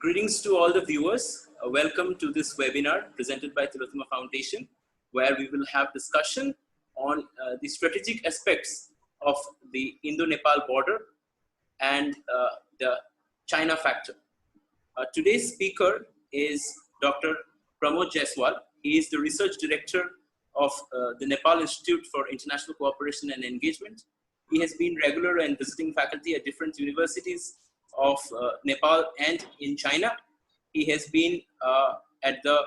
Greetings to all the viewers. Welcome to this webinar presented by Tillotoma Foundation, where we will have discussion on the strategic aspects of the Indo Nepal border and the China factor. Today's speaker is Dr. Pramod Jaiswal. He is the research director of the Nepal Institute for International Cooperation and Engagement. He has been regular and visiting faculty at different universities of Nepal and in China. He has been at the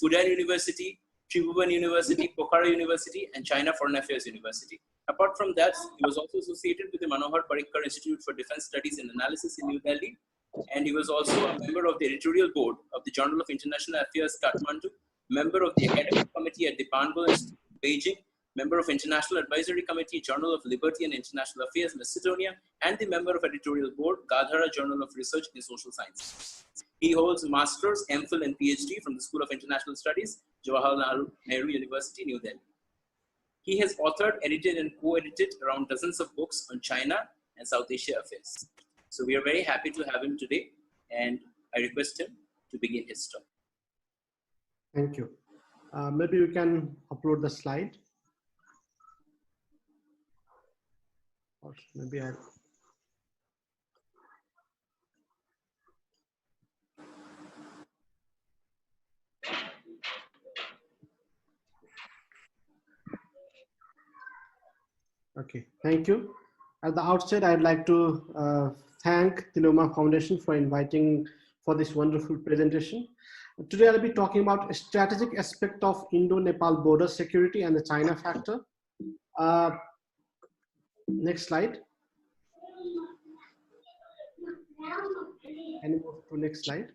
Fudan University, Tribhuvan University, Pokhara University, and China Foreign Affairs University. Apart from that, he was also associated with the Manohar Parrikar Institute for Defense Studies and Analysis in New Delhi, and he was also a member of the editorial board of the Journal of International Affairs, Kathmandu, member of the academic committee at the Panbo Institute, Beijing, member of International Advisory Committee, Journal of Liberty and International Affairs, Macedonia, and the member of editorial board, Gadhara Journal of Research in Social Science. He holds Masters, MPhil, and PhD from the School of International Studies, Jawaharlal Nehru University, New Delhi. He has authored, edited, and co-edited around dozens of books on China and South Asia affairs. So we are very happy to have him today, and I request him to begin his talk. Thank you. Maybe we can upload the slide. Or maybe I'll. Okay, thank you. At the outset, I'd like to thank Tillotoma Foundation for inviting for this wonderful presentation. Today, I'll be talking about a strategic aspect of Indo-Nepal border security and the China factor. Next slide. Can you move to next slide?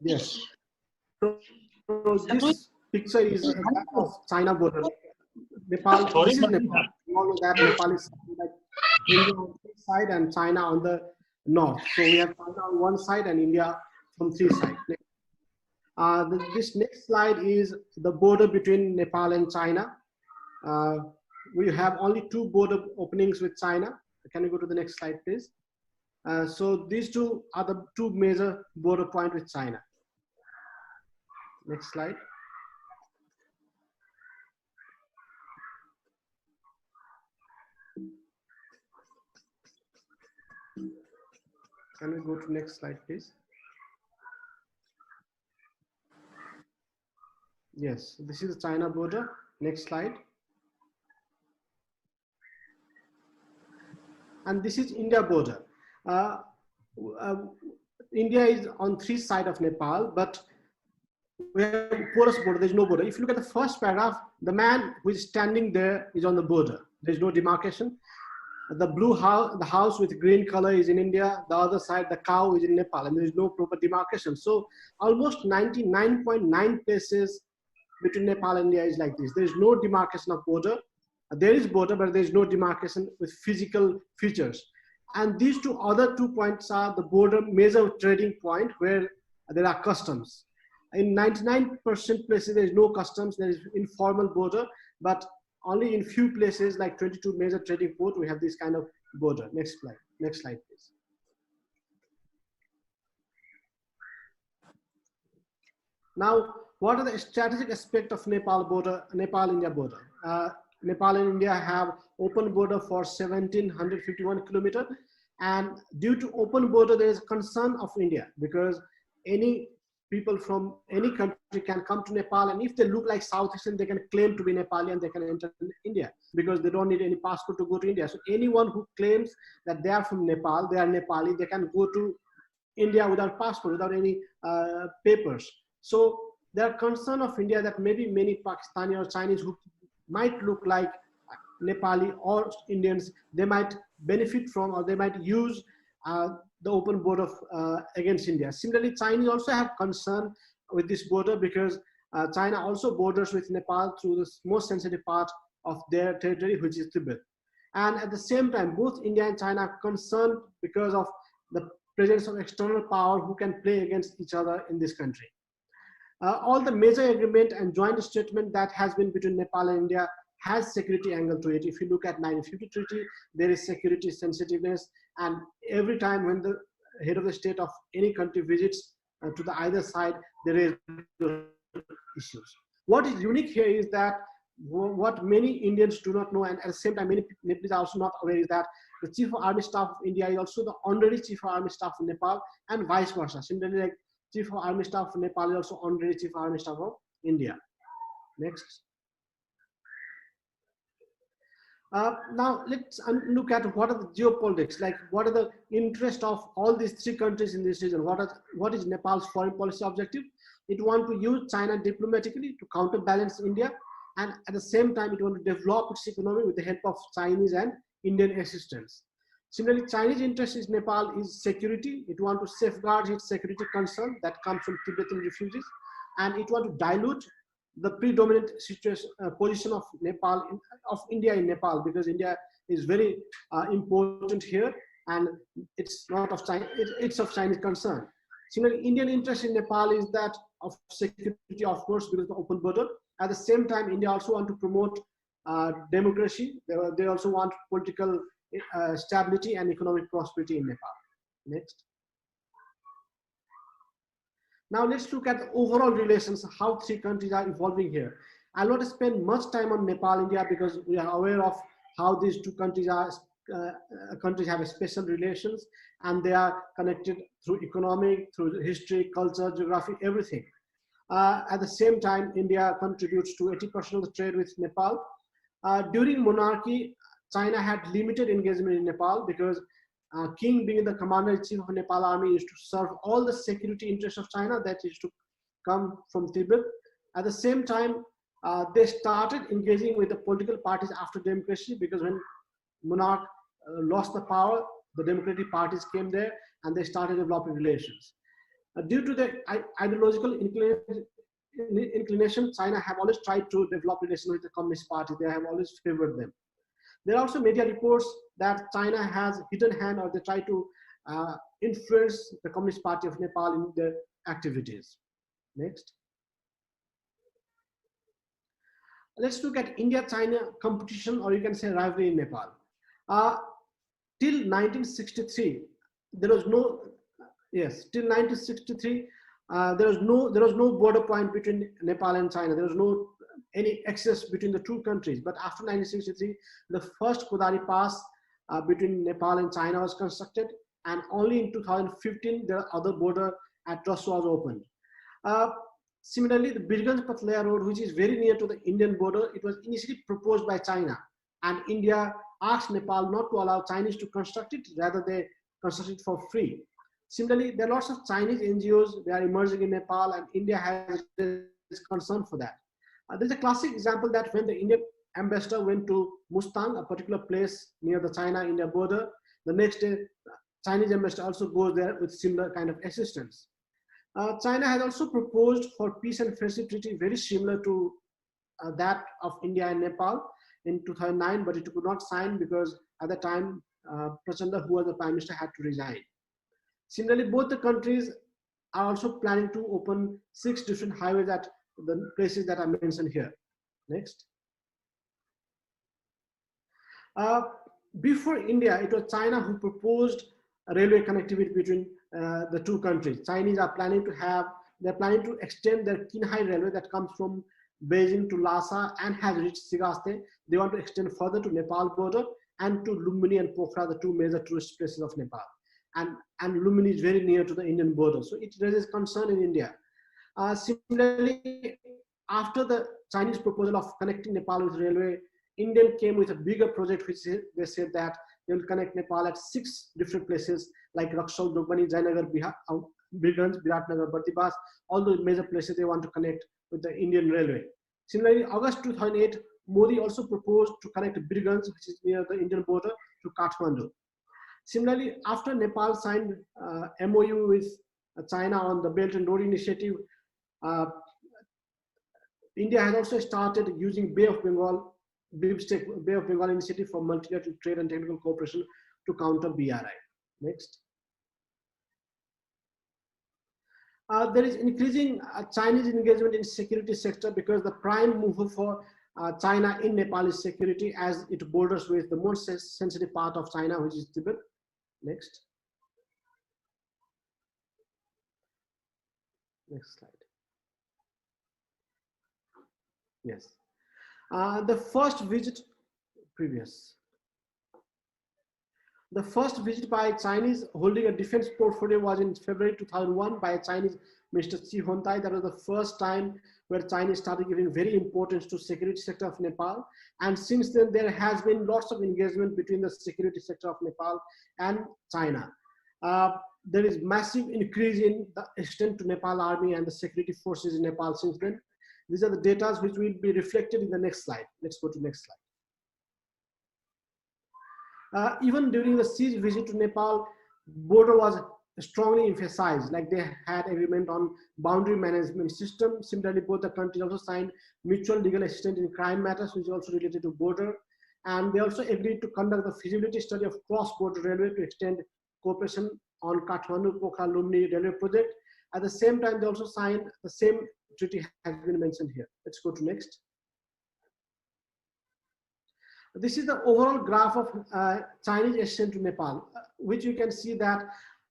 Yes. So this picture is a map of China border. Nepal. This is Nepal. You all know that Nepal is like India on three side and China on the north. So we have China on one side and India from three sides. This next slide is the border between Nepal and China. We have only two border openings with China. Can you go to the next slide, please? So these two are the two major border points with China. Next slide. Can we go to next slide, please? Yes, this is the China border. Next slide. And this is India border. India is on three sides of Nepal, but we have porous border. There's no border. If you look at the first paragraph, the man who is standing there is on the border. There's no demarcation. The blue house, the house with green color is in India. The other side, the cow is in Nepal, and there is no proper demarcation. So almost 99.9 places between Nepal and India is like this. There is no demarcation of border. There is border, but there is no demarcation with physical features. And these other two points are the border major trading point where there are customs. In 99% places, there is no customs. There is informal border, but only in few places like 22 major trading ports, we have this kind of border. Next slide. Next slide, please. Now, what are the strategic aspects of Nepal border, Nepal-India border? Nepal and India have open border for 1,751 kilometers. And due to open border, there is a concern of India because any people from any country can come to Nepal, and if they look like South Asian, they can claim to be Nepali and they can enter India because they don't need any passport to go to India. So anyone who claims that they are from Nepal, they are Nepali, they can go to India without passport, without any papers. So there are concern of India that maybe many Pakistani or Chinese who might look like Nepali or Indians, they might benefit from or they might use the open border against India. Similarly, Chinese also have concern with this border because China also borders with Nepal through the most sensitive part of their territory, which is Tibet. And at the same time, both India and China are concerned because of the presence of external power who can play against each other in this country. All the major agreement and joint statement that has been between Nepal and India has security angle to it. If you look at 1950 treaty, there is security sensitiveness, and every time when the head of the state of any country visits to the either side, there is issues. What is unique here is that what many Indians do not know, and at the same time many Nepalese are also not aware, is that the Chief of Army Staff of India is also the honorary Chief of Army Staff of Nepal, and vice versa. Similarly, like Chief of Army Staff of Nepal is also honorary Chief of Army Staff of India. Next. Now let's look at what are the geopolitics, like what are the interest of all these three countries in this region. What is Nepal's foreign policy objective? It wants to use China diplomatically to counterbalance India, and at the same time it wants to develop its economy with the help of Chinese and Indian assistance. Similarly, Chinese interest in Nepal is security. It wants to safeguard its security concern that comes from Tibetan refugees, and it wants to dilute the predominant situation, position of Nepal, of India in Nepal, because India is very important here, and it's not of China, it's of Chinese concern. Similarly, Indian interest in Nepal is that of security, of course, because of the open border. At the same time, India also want to promote democracy. They also want political stability and economic prosperity in Nepal. Next. Now let's look at the overall relations, how three countries are evolving here. I'll not spend much time on Nepal, India, because we are aware of how these two countries are. Countries have a special relations, and they are connected through economic, through history, culture, geography, everything. At the same time, India contributes to 80% of the trade with Nepal. During monarchy, China had limited engagement in Nepal because King, being the commander-in-chief of Nepal army, used to serve all the security interests of China that used to come from Tibet. At the same time, they started engaging with the political parties after democracy, because when monarch lost the power, the democratic parties came there and they started developing relations. Due to the ideological inclination, China have always tried to develop relations with the Communist Party. They have always favored them. There are also media reports that China has hidden hand, or they try to influence the Communist Party of Nepal in their activities. Next. Let's look at India-China competition, or you can say rivalry in Nepal. Till 1963, there was no, yes, till 1963, there was no border point between Nepal and China. There was no any access between the two countries. But after 1963, the first Kodari Pass between Nepal and China was constructed, and only in 2015 the other border at Trust was opened. Similarly, the Birganj-Patlaya road, which is very near to the Indian border, it was initially proposed by China, and India asked Nepal not to allow Chinese to construct it, rather they construct it for free. Similarly, there are lots of Chinese NGOs, they are emerging in Nepal, and India has concern for that. There's a classic example that when the Indian ambassador went to Mustang, a particular place near the China-India border, the next day, Chinese ambassador also goes there with similar kind of assistance. China has also proposed for peace and friendship treaty very similar to that of India and Nepal in 2009, but it could not sign because at the time, Prachanda, who was the Prime Minister, had to resign. Similarly, both the countries are also planning to open 6 different highways at the places that are mentioned here. Next. Before India, it was China who proposed a railway connectivity between the two countries. Chinese are planning to extend their Qinghai railway that comes from Beijing to Lhasa and has reached Sigaste. They want to extend further to Nepal border and to Lumbini and Pokhara, the two major tourist places of Nepal. And Lumbini is very near to the Indian border, so it raises concern in India. Similarly, after the Chinese proposal of connecting Nepal with railway, India came with a bigger project, which they said that they will connect Nepal at 6 different places like Raksol, Dogbani, Jainagar, Birganj, Biratnagar, Batibas, all those major places they want to connect with the Indian railway. Similarly, August 2008, Modi also proposed to connect Birganj, which is near the Indian border, to Kathmandu. Similarly, after Nepal signed MOU with China on the Belt and Road Initiative, India has also started using Bay of Bengal initiative for multilateral trade and technical cooperation to counter BRI. Next. There is increasing Chinese engagement in security sector because the prime mover for China in Nepal is security, as it borders with the most sensitive part of China, which is Tibet. Next. Next slide. Yes. The first visit, previous. The first visit by Chinese holding a defense portfolio was in February 2001 by Chinese Mr. Chi Hontai. That was the first time where China started giving very importance to security sector of Nepal. And since then, there has been lots of engagement between the security sector of Nepal and China. There is massive increase in the extent to Nepal army and the security forces in Nepal since then. These are the data which will be reflected in the next slide. Let's go to next slide. Even during the siege visit to Nepal, border was strongly emphasized, like they had agreement on boundary management system. Similarly, both the countries also signed mutual legal assistance in crime matters, which is also related to border. And they also agreed to conduct the feasibility study of cross-border railway to extend cooperation on Kathmandu-Pokhara-Lumni railway project. At the same time, they also signed the same treaty has been mentioned here. Let's go to next. This is the overall graph of Chinese assistance to Nepal, which you can see that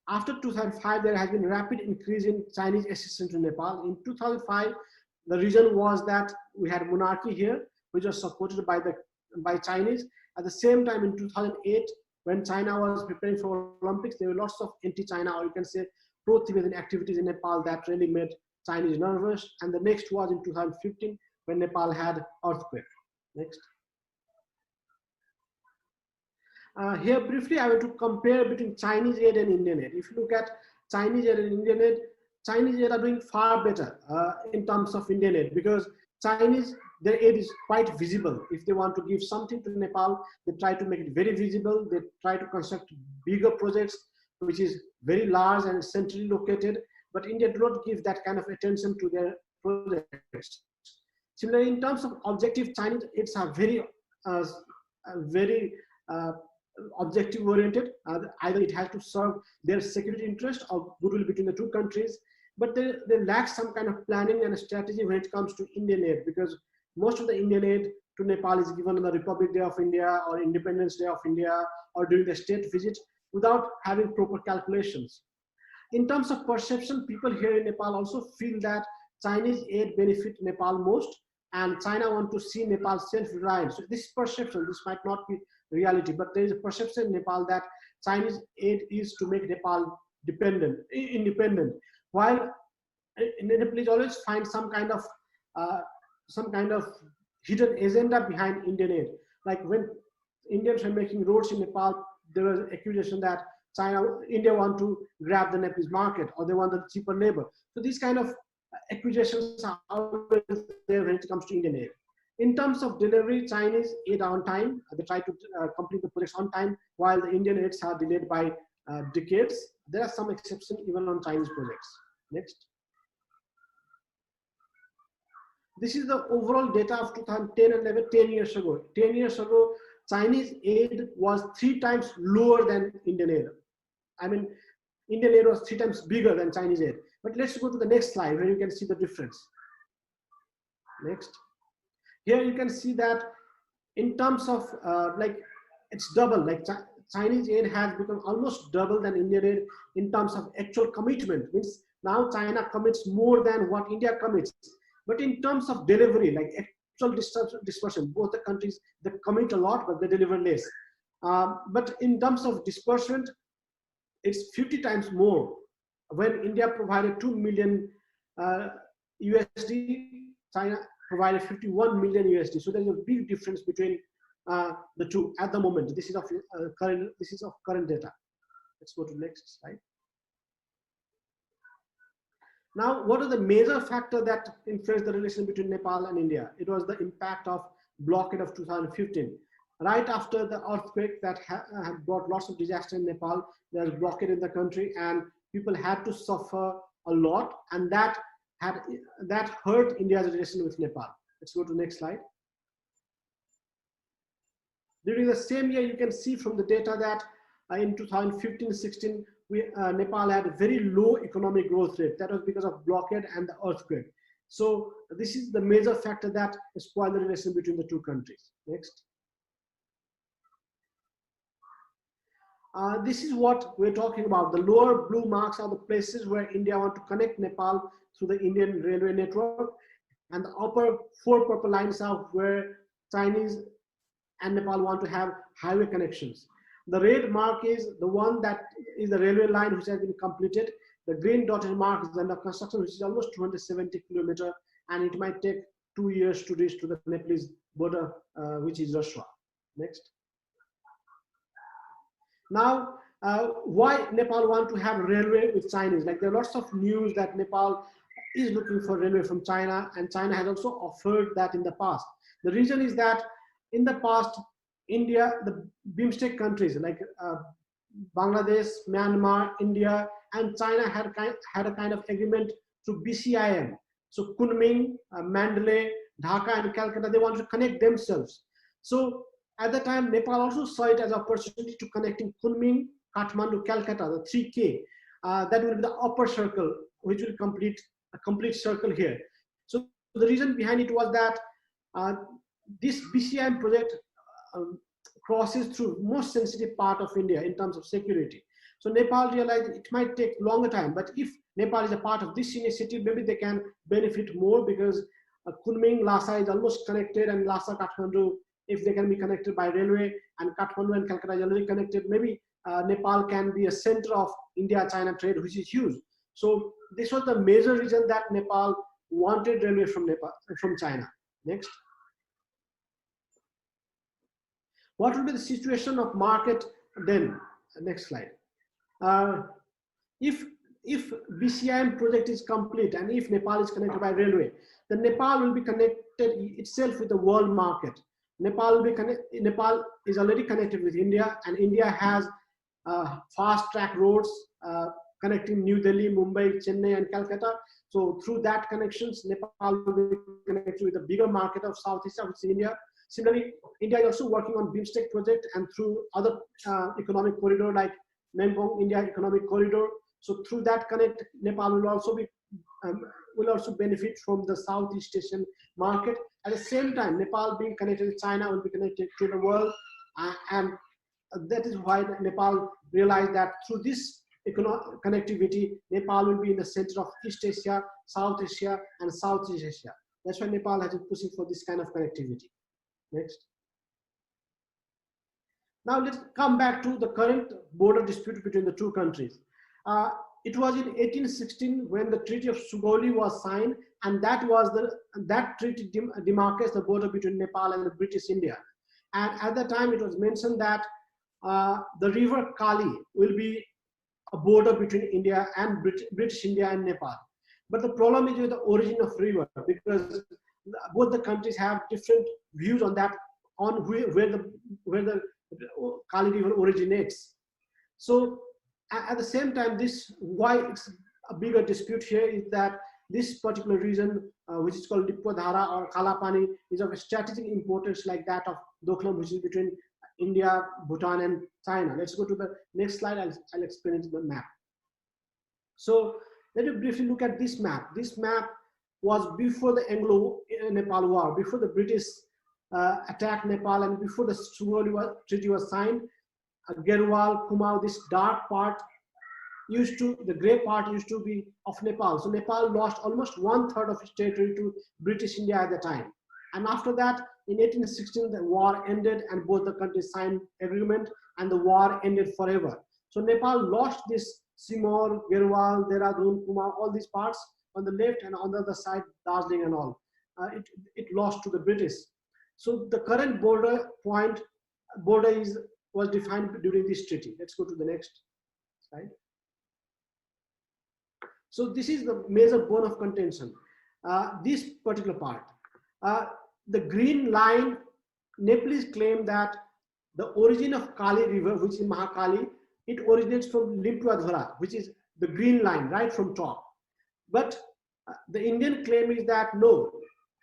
after 2005, there has been rapid increase in Chinese assistance to Nepal. In 2005, the reason was that we had monarchy here, which was supported by Chinese. At the same time, in 2008, when China was preparing for Olympics, there were lots of anti-China, or you can say pro-Tibetan activities in Nepal that really made Chinese nervous. And the next was in 2015, when Nepal had earthquake. Next. Here briefly, I want to compare between Chinese aid and Indian aid. If you look at Chinese aid and Indian aid, Chinese aid are doing far better in terms of Indian aid, because Chinese, their aid is quite visible. If they want to give something to Nepal, they try to make it very visible. They try to construct bigger projects, which is very large and centrally located. But India do not give that kind of attention to their projects. Similarly, in terms of objective, Chinese aids are very objective oriented. Either it has to serve their security interest or goodwill between the two countries, but they lack some kind of planning and strategy when it comes to Indian aid, because most of the Indian aid to Nepal is given on the Republic Day of India or Independence Day of India or during the state visit without having proper calculations. In terms of perception, people here in Nepal also feel that Chinese aid benefit Nepal most, and China want to see Nepal self-reliant. So this perception, this might not be reality, but there is a perception in Nepal that Chinese aid is to make Nepal independent, while Nepalese always find some kind of hidden agenda behind Indian aid. Like when Indians were making roads in Nepal, there was accusation that India want to grab the Nepalese market, or they want the cheaper labor. So these kind of accusations are always there when it comes to Indian aid. In terms of delivery, Chinese aid on time. They try to complete the projects on time, while the Indian aids are delayed by decades. There are some exceptions even on Chinese projects. Next. This is the overall data of 2010 and 11, 10 years ago. 10 years ago, Chinese aid was 3 times lower than Indian aid. I mean, Indian aid was 3 times bigger than Chinese aid. But let's go to the next slide where you can see the difference. Next. Here you can see that in terms of it's double, like Chinese aid has become almost double than Indian aid in terms of actual commitment. Means now China commits more than what India commits. But in terms of delivery, like actual dispersion, both the countries, they commit a lot, but they deliver less. But in terms of disbursement, it's 50 times more. When India provided 2 million USD, China provided 51 million USD. So there is a big difference between the two at the moment. This is of current data. Let's go to the next slide. Now, what are the major factors that influenced the relation between Nepal and India? It was the impact of blockade of 2015. Right after the earthquake that had brought lots of disaster in Nepal, there was blockade in the country and people had to suffer a lot, and that hurt India's relation with Nepal. Let's go to the next slide. During the same year, you can see from the data that in 2015-16, Nepal had a very low economic growth rate. That was because of blockade and the earthquake. So this is the major factor that spoiled the relation between the two countries. Next. This is what we're talking about. The lower blue marks are the places where India want to connect Nepal through the Indian railway network, and the upper 4 purple lines are where Chinese and Nepal want to have highway connections. The red mark is the one that is the railway line which has been completed. The green dotted mark is under construction, which is almost 270 kilometers, and it might take 2 years to reach to the Nepalese border, which is Russia. Next. Now, why Nepal want to have railway with Chinese? Like, there are lots of news that Nepal is looking for railway from China, and China has also offered that in the past. The reason is that in the past, India, the BIMSTEC countries like Bangladesh, Myanmar, India, and China had a kind of agreement through BCIM. So Kunming, Mandalay, Dhaka, and Calcutta, they wanted to connect themselves. So at the time, Nepal also saw it as an opportunity to connecting Kunming, Kathmandu, Calcutta, the 3K. That will be the upper circle, which will complete a complete circle here. So the reason behind it was that this BCIM project crosses through most sensitive part of India in terms of security. So Nepal realized it might take longer time, but if Nepal is a part of this initiative, maybe they can benefit more, because Kunming, Lhasa is almost connected, and Lhasa, Kathmandu, if they can be connected by railway, and Kathmandu and Calcutta are already connected, maybe Nepal can be a center of India-China trade, which is huge. So this was the major reason that Nepal wanted railway from China. Next. What will be the situation of market then? Next slide. If BCIM project is complete, and if Nepal is connected by railway, then Nepal will be connected itself with the world market. Nepal is already connected with India, and India has fast track roads connecting New Delhi, Mumbai, Chennai, and Calcutta. So through that connections, Nepal will be connected with the bigger market of Southeast Asia, which is India. Similarly, India is also working on BIMSTEC project, and through other economic corridor like Mekong India Economic Corridor. So through that connect, Nepal will also benefit from the Southeast Asian market. At the same time, Nepal being connected to China will be connected to the world, and that is why Nepal realized that through this connectivity, Nepal will be in the center of East Asia, South Asia, and Southeast Asia. That's why Nepal has been pushing for this kind of connectivity. Next. Now let's come back to the current border dispute between the two countries. It was in 1816 when the Treaty of Sugauli was signed, and that treaty demarcates the border between Nepal and the British India. And at the time, it was mentioned that the river Kali will be a border between India and British India and Nepal. But the problem is with the origin of river, because both the countries have different views on that, on where the Kali River originates. So at the same time, why it's a bigger dispute here is that this particular region, which is called Lipodhara or Kalapani, is of a strategic importance like that of Doklam, which is between India, Bhutan, and China. Let's go to the next slide. I'll explain it in the map. So let me briefly look at this map. This map was before the Anglo-Nepal War, before the British attacked Nepal, and before the Sugauli Treaty was signed. Gerwal, Kumaon, this dark part the gray part used to be of Nepal. So Nepal lost almost 1/3 of its territory to British India at the time. And after that, in 1816, the war ended and both the countries signed agreement, and the war ended forever. So Nepal lost this Simor, Gerwal, Dehradun, Kumaon, all these parts on the left, and on the other side, Darjeeling and all. It lost to the British. So the current border was defined during this treaty. Let's go to the next slide. So this is the major bone of contention. This particular part, the green line, Nepalese claim that the origin of Kali River, which is Mahakali, it originates from Limpradhara, which is the green line right from top. But the Indian claim is that no,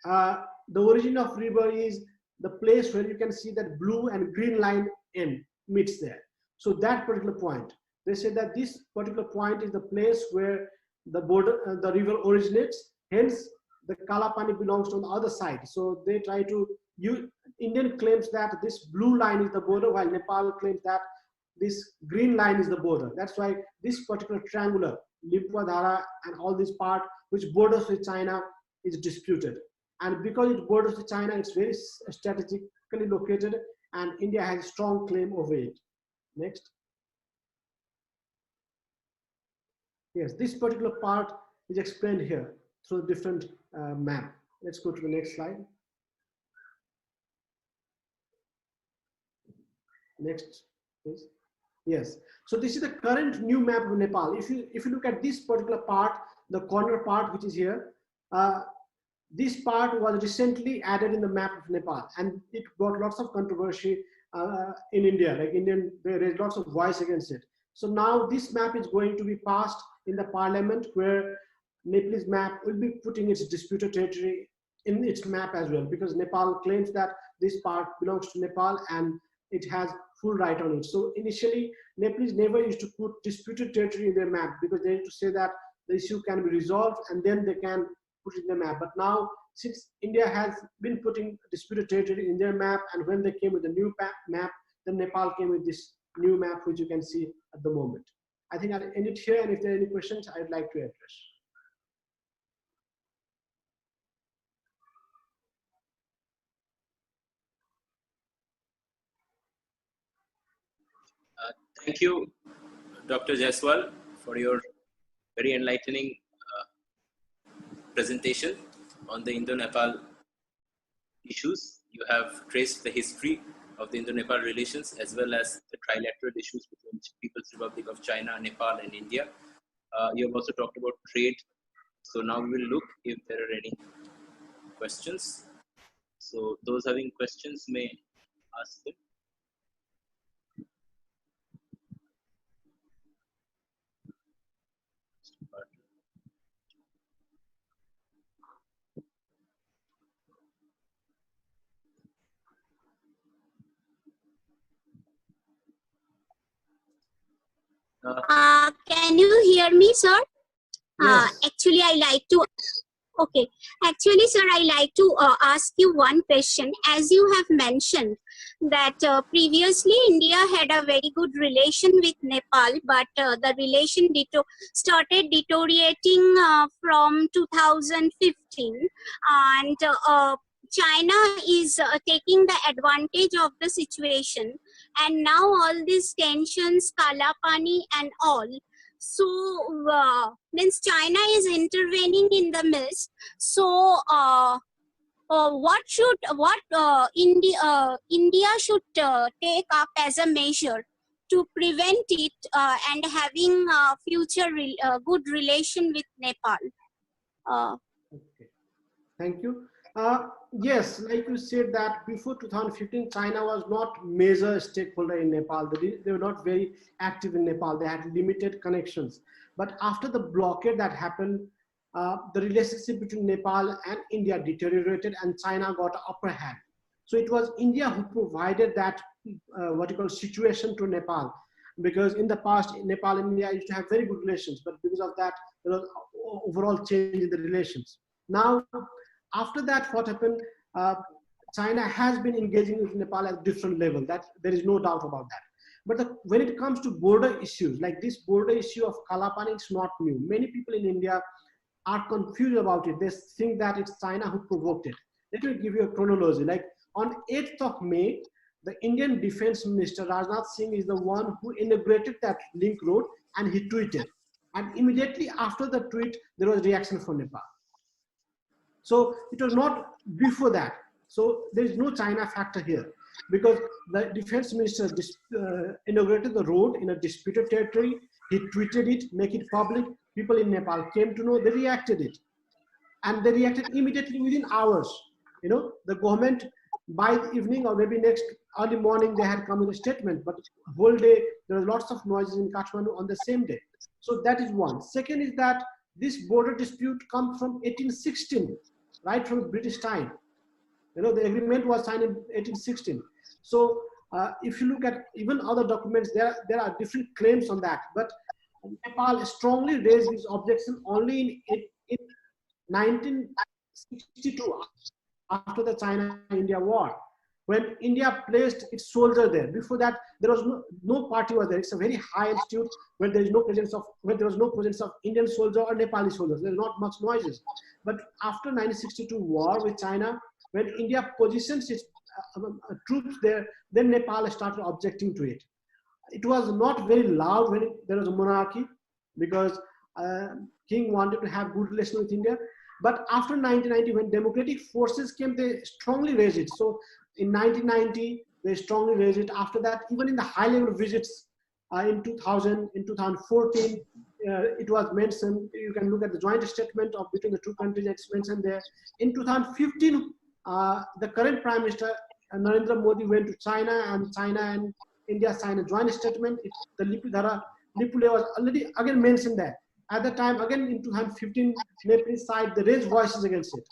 the origin of river is the place where you can see that blue and green line meets there. So that particular point. They said that this particular point is the place where the border, the river originates. Hence, the Kalapani belongs to the other side. So they try to Indian claims that this blue line is the border, while Nepal claims that this green line is the border. That's why this particular triangular, Limpadhara and all this part which borders with China is disputed. And because it borders with China, it's very strategically located and India has a strong claim over it. Next. Yes, this particular part is explained here through a different map. Let's go to the next slide. Next, please. Yes. So this is the current new map of Nepal. If you look at this particular part, the corner part which is here, this part was recently added in the map of Nepal, and it got lots of controversy in India. Like there is lots of voice against it. So now this map is going to be passed in the parliament, where Nepalese map will be putting its disputed territory in its map as well, because Nepal claims that this part belongs to Nepal and it has full right on it. So initially, Nepalese never used to put disputed territory in their map because they used to say that the issue can be resolved and then they can put it in the map. But now, since India has been putting disputed territory in their map, and when they came with the new map, then Nepal came with this new map, which you can see at the moment. I think I'll end it here, and if there are any questions, I'd like to address. Thank you, Dr. Jaiswal, for your very enlightening presentation on the Indo-Nepal issues. You have traced the history of the Indo-Nepal relations as well as the trilateral issues between People's Republic of China, Nepal, and India. You have also talked about trade. So now we will look if there are any questions. So those having questions may ask them. Can you hear me, sir? Yes. Actually, I like to. Okay. Actually, sir, I like to ask you one question. As you have mentioned that previously India had a very good relation with Nepal, but the relation started deteriorating from 2015, and China is taking the advantage of the situation, and now all these tensions, Kalapani and all. So means China is intervening in the midst. So what India should take up as a measure to prevent it and having future good relation with Nepal? Okay. Thank you. Yes, like you said that before 2015, China was not major stakeholder in Nepal. They were not very active in Nepal. They had limited connections. But after the blockade that happened, the relationship between Nepal and India deteriorated and China got an upper hand. So it was India who provided that what you call situation to Nepal. Because in the past, Nepal and India used to have very good relations, but because of that, there was overall change in the relations. Now, after that, what happened? China has been engaging with Nepal at a different level. That there is no doubt about that. But when it comes to border issues, like this border issue of Kalapani, it's not new. Many people in India are confused about it. They think that it's China who provoked it. Let me give you a chronology. Like on 8th of May, the Indian Defense Minister Rajnath Singh is the one who inaugurated that link road, and he tweeted. And immediately after the tweet, there was reaction from Nepal. So it was not before that. So there is no China factor here, because the defense minister inaugurated the road in a disputed territory. He tweeted it, make it public. People in Nepal came to know, they reacted it. And they reacted immediately within hours. You know, the government by the evening or maybe next early morning, they had come with a statement, but whole day, there were lots of noises in Kathmandu on the same day. So that is one. Second is that this border dispute comes from 1816. Right from British time. You know, the agreement was signed in 1816. So If you look at even other documents, there are different claims on that. But Nepal strongly raised this objection only in 1962, after the China-India war, when India placed its soldier there. Before that, there was no party was there. It's a very high altitude where there is no presence of Indian soldier or Nepali soldiers. There's not much noises. But after 1962 war with China, when India positions its troops there, then Nepal started objecting to it. It was not very loud when there was a monarchy, because king wanted to have good relations with India. But after 1990, when democratic forces came, they strongly raised it. So in 1990, they strongly raised it. After that, even in the high-level visits in 2000, in 2014, it was mentioned. You can look at the joint statement of between the two countries. It's mentioned there. In 2015, the current Prime Minister Narendra Modi went to China and India signed a joint statement. The Lipule was already again mentioned there. At the time, again in 2015, Nepalese side, they raised voices against it.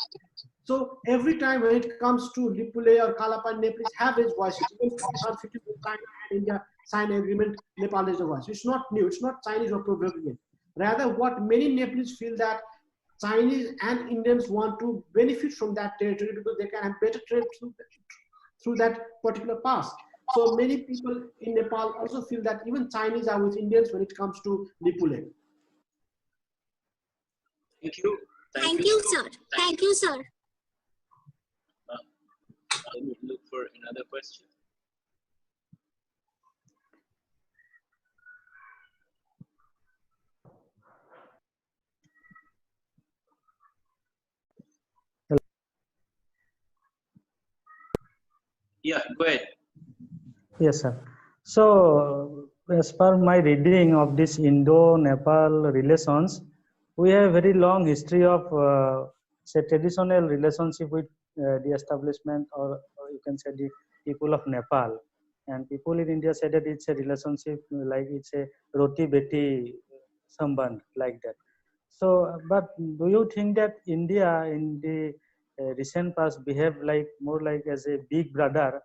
So every time when it comes to Lipule or Kalapan, Nepalese have raised voices. Even in 2015, China and India signed an agreement, Nepal raised a voice. It's not new. It's not Chinese or provoking it. Rather, what many Nepalese feel that Chinese and Indians want to benefit from that territory because they can have better trade through that particular pass. So many people in Nepal also feel that even Chinese are with Indians when it comes to Lipule. Thank you. Thank you, sir. Thank you, sir. Let me look for another question. Yeah, go ahead. Yes, sir. So, as per my reading of this Indo-Nepal relations, we have very long history of say traditional relationship with the establishment, or you can say the people of Nepal. And people in India say that it's a relationship like it's a roti beti sambandh, like that. So, but do you think that India in the recent past behave like more like as a big brother,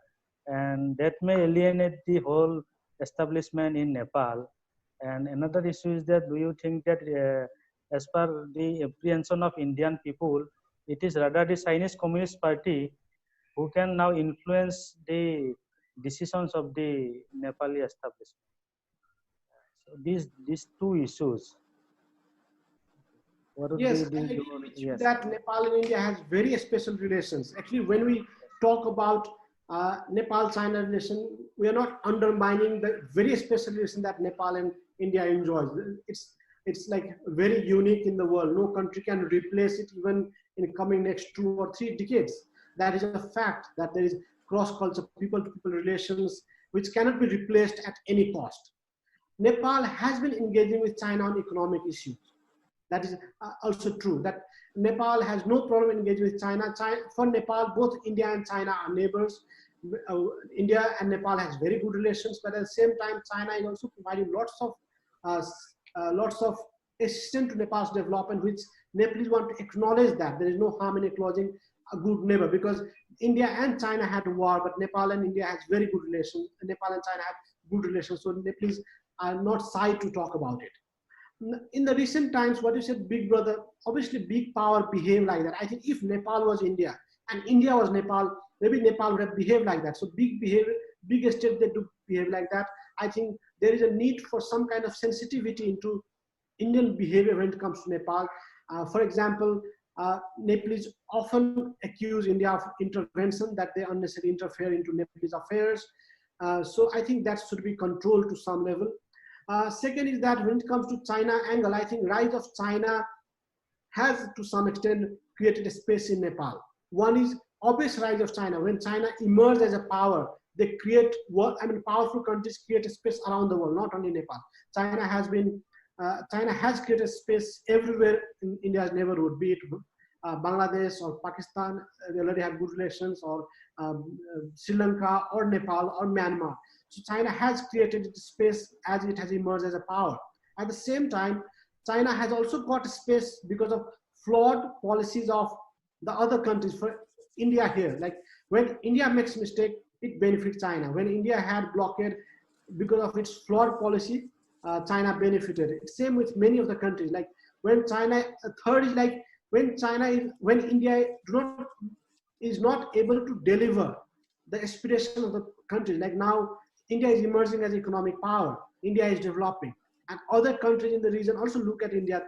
and that may alienate the whole establishment in Nepal? And another issue is that do you think that as per the apprehension of Indian people, it is rather the Chinese Communist Party who can now influence the decisions of the Nepali establishment? So these two issues. What would Yes, be I the agree with you yes. that Nepal and India has very special relations. Actually, when we talk about Nepal-China relation, we are not undermining the very special relation that Nepal and India enjoys. It's like very unique in the world. No country can replace it even in the coming next 2 or 3 decades. That is a fact, that there is cross-culture, people-to-people relations, which cannot be replaced at any cost. Nepal has been engaging with China on economic issues. That is also true, that Nepal has no problem engaging with China. For Nepal, both India and China are neighbors. India and Nepal has very good relations, but at the same time, China is also providing lots of assistance to Nepal's development, which Nepalese want to acknowledge that there is no harm in acknowledging a good neighbor, because India and China had a war, but Nepal and India has very good relations. Nepal and China have good relations, so Nepalese are not shy to talk about it. In the recent times, what you said, big brother, obviously big power behave like that. I think if Nepal was India and India was Nepal, maybe Nepal would have behaved like that. So big state, they do behave like that. I think there is a need for some kind of sensitivity into Indian behavior when it comes to Nepal. For example, Nepalese often accuse India of intervention, that they unnecessarily interfere into Nepalese affairs. So I think that should be controlled to some level. Second is that when it comes to China angle, I think rise of China has to some extent created a space in Nepal. One is obvious rise of China. When China emerged as a power, they create powerful countries create a space around the world, not only Nepal. China has created space everywhere in India's neighborhood, be it Bangladesh or Pakistan. They already have good relations, or Sri Lanka or Nepal or Myanmar. So China has created space as it has emerged as a power. At the same time, China has also got space because of flawed policies of the other countries. For India here, like when India makes mistake, it benefits China. When India had blockade because of its flawed policy, China benefited. It's same with many of the countries. Like when China, third is like when when India is not able to deliver the aspiration of the countries. Like now, India is emerging as economic power. India is developing, and other countries in the region also look at India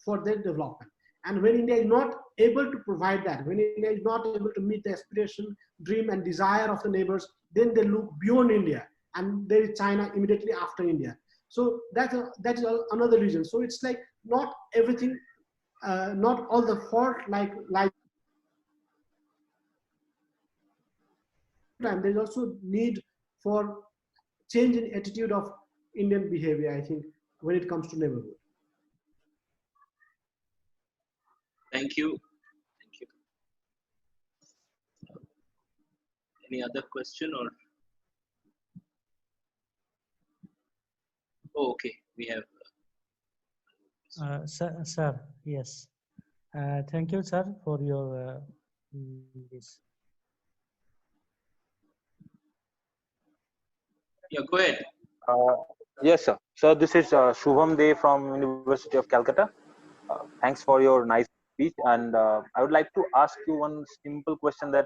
for their development. And when India is not able to provide that, when India is not able to meet the aspiration, dream, and desire of the neighbors, then they look beyond India, and there is China immediately after India. So that is another reason. So it's like not everything, not all the fault like. Time there's also need for change in attitude of Indian behavior, I think, when it comes to neighborhood. Thank you. Thank you. Any other question or? Oh, okay. We have. Sir, yes. Thank you, sir, for your this. Yeah, go ahead. Yes, sir. So this is Shubham Dey from University of Calcutta. Thanks for your nice speech, and I would like to ask you one simple question that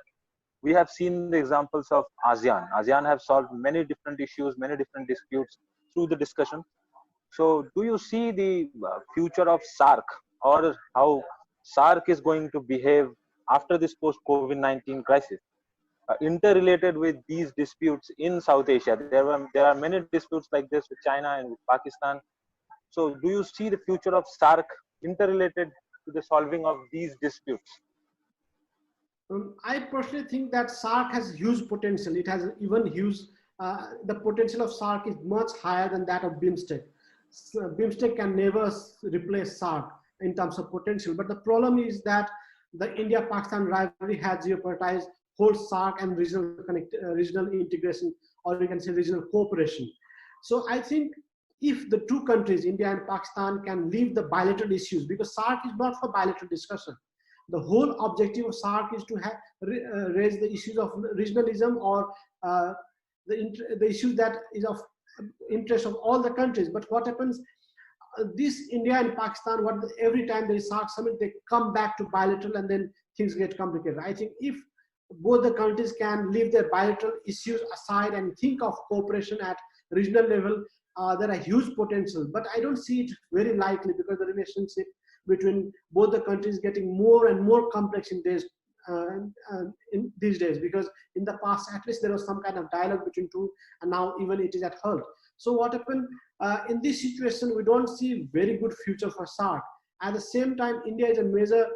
we have seen the examples of ASEAN. ASEAN have solved many different issues, many different disputes through the discussion. So do you see the future of SARC, or how SARC is going to behave after this post-COVID-19 crisis? Interrelated with these disputes in South Asia. There are many disputes like this with China and with Pakistan. So do you see the future of SARC interrelated to the solving of these disputes? I personally think that SARC has huge potential. It has even huge, the potential of SARC is much higher than that of BIMSTEC. So BIMSTEC can never replace SARC in terms of potential. But the problem is that the India-Pakistan rivalry has jeopardized whole SARC and regional integration, or we can say regional cooperation. So I think if the two countries, India and Pakistan, can leave the bilateral issues, because SARC is not for bilateral discussion. The whole objective of SARC is to raise the issues of regionalism, or the issues that is of interest of all the countries. But what happens, this India and Pakistan, every time there is SARC summit, they come back to bilateral, and then things get complicated. I think if both the countries can leave their bilateral issues aside and think of cooperation at regional level, there are huge potential. But I don't see it very likely, because the relationship between both the countries getting more and more complex in these days, because in the past at least there was some kind of dialogue between two, and now even it is at halt. So what happened in this situation, we don't see very good future for SARC. At the same time, India is a major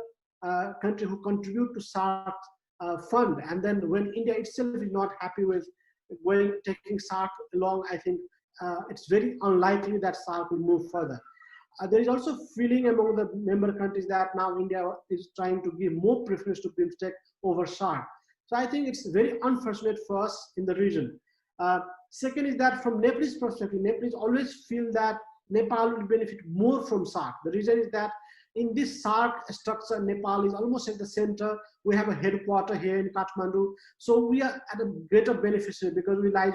country who contribute to SARC fund, and then when India itself is not happy with taking SARC along, I think it's very unlikely that SARC will move further. There is also feeling among the member countries that now India is trying to give more preference to BIMSTEC over SARC. So I think it's very unfortunate for us in the region. Second is that from Nepalese perspective, Nepalese always feel that Nepal will benefit more from SARC. The reason is that in this SARC structure, Nepal is almost at the center. We have a headquarter here in Kathmandu. So we are at a greater beneficiary, because we lie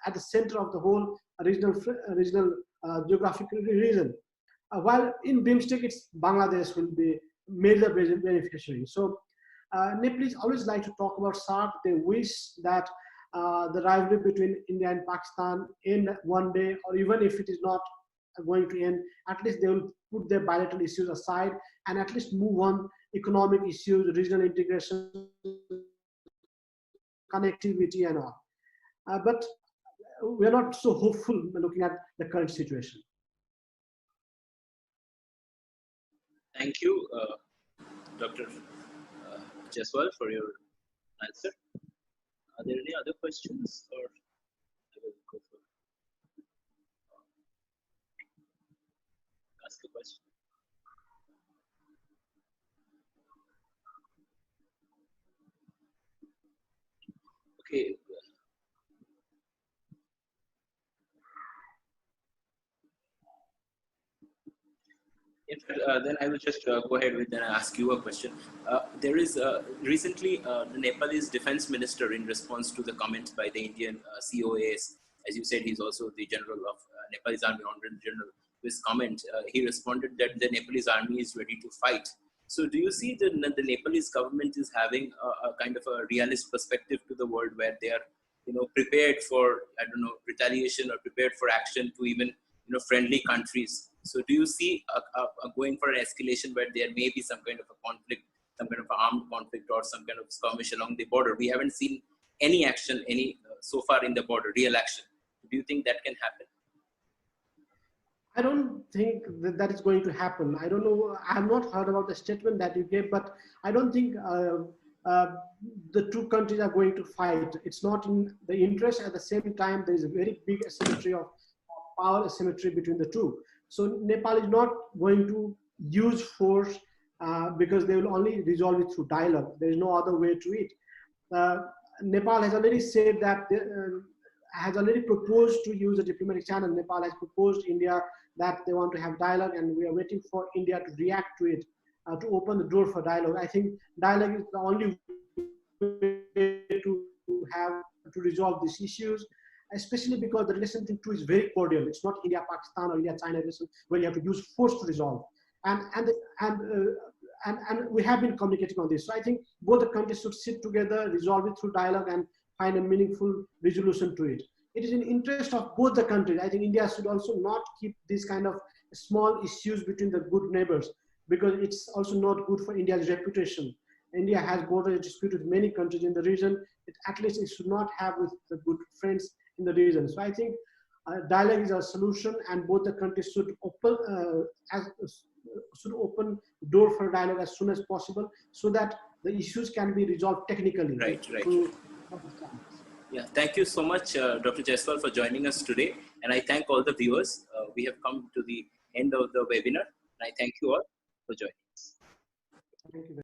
at the center of the whole regional geographical region. While in BIMSTEC, it's Bangladesh will be major beneficiary. So Nepalese always like to talk about SARC. They wish that the rivalry between India and Pakistan end one day, or even if it is not going to end, at least they will put their bilateral issues aside and at least move on economic issues, regional integration, connectivity and all. But we are not so hopeful looking at the current situation. Thank you, Dr. Jaiswal, for your answer. Are there any other questions, or I will go for ask a question? Okay. Then I will just go ahead with and ask you a question. There is recently the Nepalese defense minister, in response to the comments by the Indian COAs, as you said, he's also the general of Nepalese army, honorary general. His comment, he responded that the Nepalese army is ready to fight. So, do you see the Nepalese government is having a kind of a realist perspective to the world, where they are, prepared for, I don't know, retaliation, or prepared for action to even, friendly countries? So do you see a going for an escalation where there may be some kind of a conflict, some kind of armed conflict, or some kind of skirmish along the border? We haven't seen any action, so far in the border, real action. Do you think that can happen? I don't think that is going to happen. I don't know. I have not heard about the statement that you gave, but I don't think the two countries are going to fight. It's not in the interest. At the same time, there is a very big asymmetry of power asymmetry between the two. So Nepal is not going to use force because they will only resolve it through dialogue. There is no other way to it. Nepal has already said that, has already proposed to use a diplomatic channel. Nepal has proposed India that they want to have dialogue, and we are waiting for India to react to it, to open the door for dialogue. I think dialogue is the only way to resolve these issues, especially because the relation between two is very cordial. It's not India-Pakistan or India-China relation where you have to use force to resolve. And we have been communicating on this. So I think both the countries should sit together, resolve it through dialogue, and find a meaningful resolution to it. It is in interest of both the countries. I think India should also not keep these kind of small issues between the good neighbors, because it's also not good for India's reputation. India has border dispute with many countries in the region. At least it should not have with the good friends in the region. So I think dialogue is a solution, and both the countries should open door for dialogue as soon as possible, so that the issues can be resolved technically. Right. Yeah, thank you so much, Dr. Jaiswal, for joining us today. And I thank all the viewers. We have come to the end of the webinar. And I thank you all for joining us. Thank you.